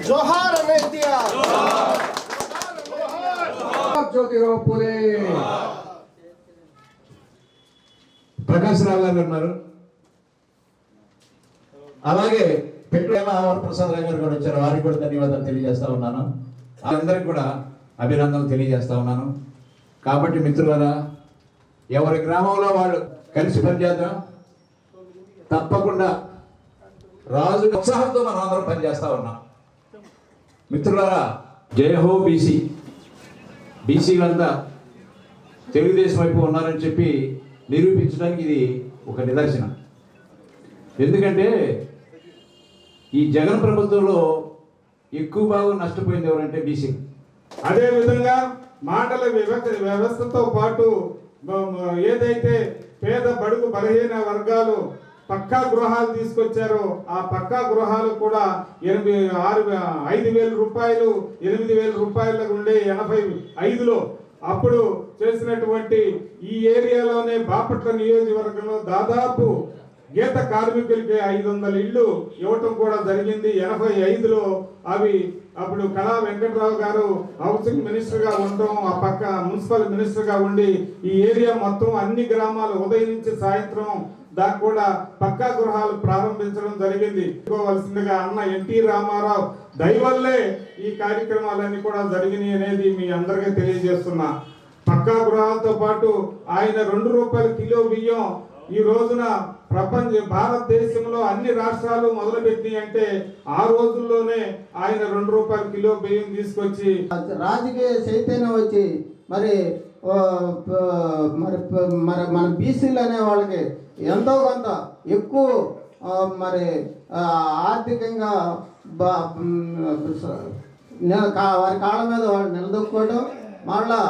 जोहार एनटीआर, జ్యోతిరావు పూలే. ప్రకాశ్ రావు గారు ఉన్నారు, అలాగే పెట్రోల్ ప్రసాద్ గారు కూడా వచ్చారు. వారికి కూడా ధన్యవాదాలు తెలియజేస్తా ఉన్నాను. అందరికి కూడా అభినందనలు తెలియజేస్తా ఉన్నాను. కాబట్టి మిత్రులారా, ఎవరి గ్రామంలో వాళ్ళు కలిసి పనిచేద్దాం. తప్పకుండా రాజు ఉత్సాహంతో మనం అందరం పనిచేస్తా ఉన్నాం. మిత్రులారా, జై హో బీసీ. బీసీలంతా తెలుగుదేశం వైపు ఉన్నారని చెప్పి నిరూపించడానికి ఇది ఒక నిదర్శనం. ఎందుకంటే ఈ జగన్ ప్రభుత్వంలో ఎక్కువ భాగం నష్టపోయింది ఎవరంటే బీసీ. అదేవిధంగా మాటల వ్యవస్థతో పాటు ఏదైతే పేద బడుగు బలహీన వర్గాలు పక్కా గృహాలు తీసుకొచ్చారో ఆ పక్కా గృహాలు కూడా 5,000 రూపాయలు 8,000 రూపాయలకు ఉండే 85లో అప్పుడు చేసినటువంటి ఈ ఏరియాలోనే బాపట్ల నియోజకవర్గంలో దాదాపు గీత కార్మికులకి 500 ఇళ్ళు ఇవ్వటం కూడా జరిగింది. 85లో అవి అప్పుడు కళా వెంకటరావు గారు హౌసింగ్ మినిస్టర్గా ఉండటం, ఆ పక్క మున్సిపల్ మినిస్టర్గా ఉండి ఈ ఏరియా మొత్తం అన్ని గ్రామాలు ఉదయం నుంచి సాయంత్రం దాకా కూడా పక్కా గృహాలు ప్రారంభించడం జరిగింది. చెప్పుకోవాల్సిందిగా అన్న ఎన్టీ రామారావు దయవల్లే ఈ కార్యక్రమాలన్నీ కూడా జరిగినాయి అనేది మీ అందరికీ తెలియజేస్తున్నా. పక్కా గృహాలతో పాటు ఆయన 2 రూపాయల కిలో బియ్యం ఈ రోజున భారతదేశంలో అన్ని రాష్ట్రాలు మొదలుపెట్టి అంటే ఆ రోజుల్లోనే ఆయన 2 రూపాయల కిలో బియ్యం తీసుకొచ్చి రాజకీయ చైతన్యం వచ్చి మరి మన బీసీలు అనే వాళ్ళకి ఎంతో కొంత ఎక్కువ మరి ఆర్థికంగా వారి కాళ్ళ మీద వాళ్ళు నిలదొక్కుకోవడం, మళ్ళా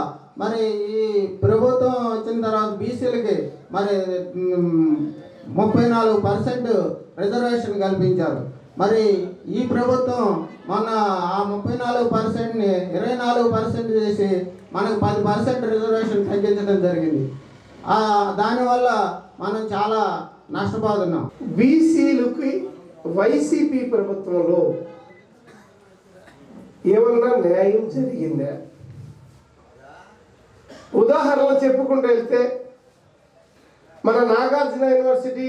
మరి ఈ ప్రభుత్వం వచ్చిన తర్వాత బీసీలకి మరి 34% రిజర్వేషన్ కల్పించారు. మరి ఈ ప్రభుత్వం మొన్న ఆ 34%ని 24% చేసి మనకు 10% రిజర్వేషన్ తగ్గించడం జరిగింది. దానివల్ల మనం చాలా నష్టపోతున్నాం. బీసీలకి వైసీపీ ప్రభుత్వంలో ఏమన్నా న్యాయం జరిగిందా? ఉదాహరణలు చెప్పుకుంటూ వెళ్తే మన నాగార్జున యూనివర్సిటీ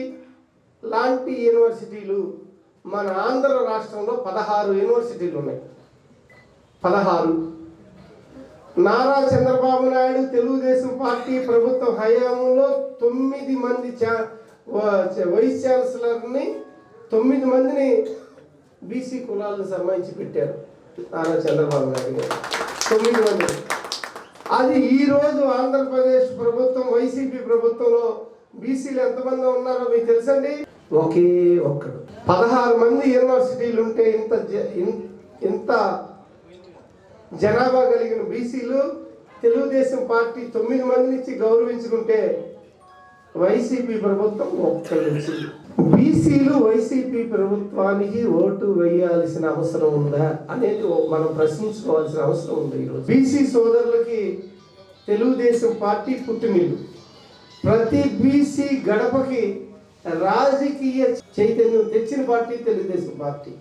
లాంటి యూనివర్సిటీలు మన ఆంధ్ర రాష్ట్రంలో 16 యూనివర్సిటీలు ఉన్నాయి. 16. నారా చంద్రబాబు నాయుడు తెలుగుదేశం పార్టీ ప్రభుత్వ హయాంలో 9 మంది వైస్ ఛాన్సలర్ని 9 మందిని బీసీ కులాలను సంబంధించి పెట్టారు నారా చంద్రబాబు నాయుడు గారు. 9 మంది. అది ఈరోజు ఆంధ్రప్రదేశ్ ప్రభుత్వం వైసీపీ ప్రభుత్వంలో బీసీలు ఎంతమంది ఉన్నారో మీకు తెలుసండి? ఒకే ఒక్కడు. 16 మంది యూనివర్సిటీలు ఉంటే ఇంత జనాభా కలిగిన బీసీలు తెలుగుదేశం పార్టీ 9 మందిని ఇచ్చి గౌరవించుకుంటే వైసీపీ ప్రభుత్వం ఒక్కడు. బీసీలు వైసీపీ ప్రభుత్వానికి ఓటు వేయాల్సిన అవసరం ఉందా అనేది మనం ప్రశ్నించుకోవాల్సిన అవసరం ఉంది. ఈరోజు బీసీ సోదరులకి తెలుగుదేశం పార్టీ పుట్టినిల్లు. ప్రతి బీసీ గడపకి రాజకీయ చైతన్యం తెచ్చిన పార్టీ తెలుగుదేశం పార్టీ.